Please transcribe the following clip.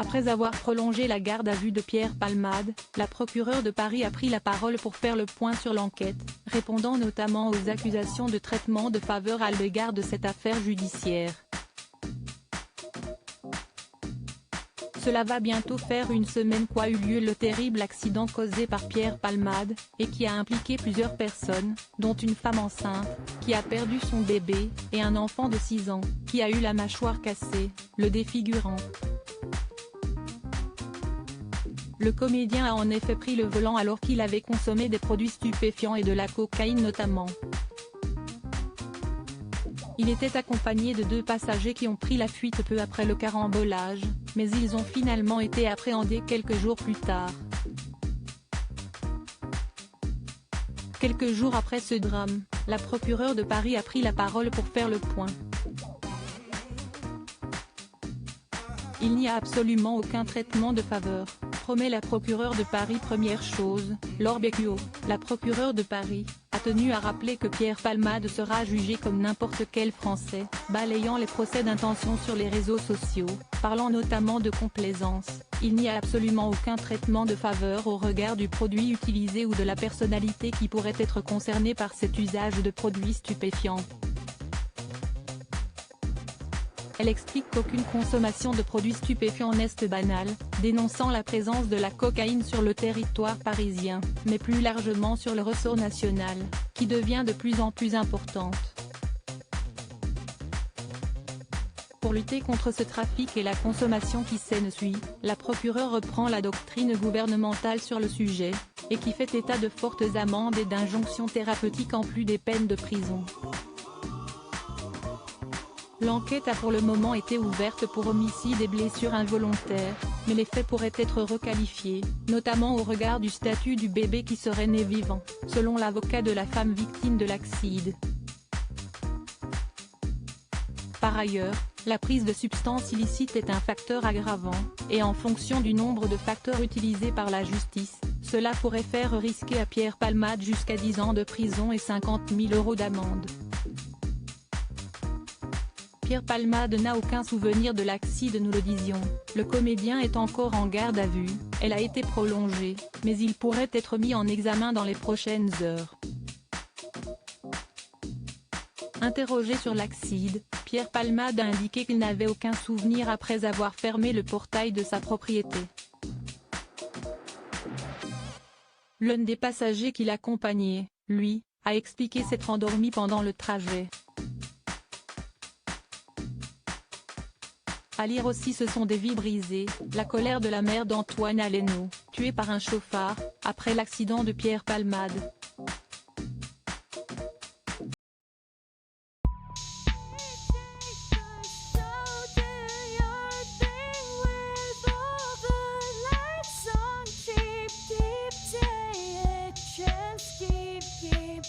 Après avoir prolongé la garde à vue de Pierre Palmade, la procureure de Paris a pris la parole pour faire le point sur l'enquête, répondant notamment aux accusations de traitement de faveur à l'égard de cette affaire judiciaire. Cela va bientôt faire une semaine qu'a eu lieu le terrible accident causé par Pierre Palmade, et qui a impliqué plusieurs personnes, dont une femme enceinte, qui a perdu son bébé, et un enfant de 6 ans, qui a eu la mâchoire cassée, le défigurant. Le comédien a en effet pris le volant alors qu'il avait consommé des produits stupéfiants et de la cocaïne notamment. Il était accompagné de 2 passagers qui ont pris la fuite peu après le carambolage, mais ils ont finalement été appréhendés quelques jours plus tard. Quelques jours après ce drame, la procureure de Paris a pris la parole pour faire le point. Il n'y a absolument aucun traitement de faveur, promet la procureure de Paris. Première chose, Laure Becchio, la procureure de Paris, a tenu à rappeler que Pierre Palmade sera jugé comme n'importe quel Français, balayant les procès d'intention sur les réseaux sociaux, parlant notamment de complaisance. Il n'y a absolument aucun traitement de faveur au regard du produit utilisé ou de la personnalité qui pourrait être concernée par cet usage de produits stupéfiants. Elle explique qu'aucune consommation de produits stupéfiants n'est banale, dénonçant la présence de la cocaïne sur le territoire parisien, mais plus largement sur le ressort national, qui devient de plus en plus importante. Pour lutter contre ce trafic et la consommation qui s'ensuit, la procureure reprend la doctrine gouvernementale sur le sujet, et qui fait état de fortes amendes et d'injonctions thérapeutiques en plus des peines de prison. L'enquête a pour le moment été ouverte pour homicide et blessures involontaires, mais les faits pourraient être requalifiés, notamment au regard du statut du bébé qui serait né vivant, selon l'avocat de la femme victime de l'accident. Par ailleurs, la prise de substances illicites est un facteur aggravant, et en fonction du nombre de facteurs utilisés par la justice, cela pourrait faire risquer à Pierre Palmade jusqu'à 10 ans de prison et 50 000 € d'amende. Pierre Palmade n'a aucun souvenir de l'accident, nous le disions. Le comédien est encore en garde à vue, elle a été prolongée, mais il pourrait être mis en examen dans les prochaines heures. Interrogé sur l'accident, Pierre Palmade a indiqué qu'il n'avait aucun souvenir après avoir fermé le portail de sa propriété. L'un des passagers qui l'accompagnait, lui, a expliqué s'être endormi pendant le trajet. À lire aussi Ce sont des vies brisées, la colère de la mère d'Antoine Aleno, tué par un chauffard, après l'accident de Pierre Palmade. Keep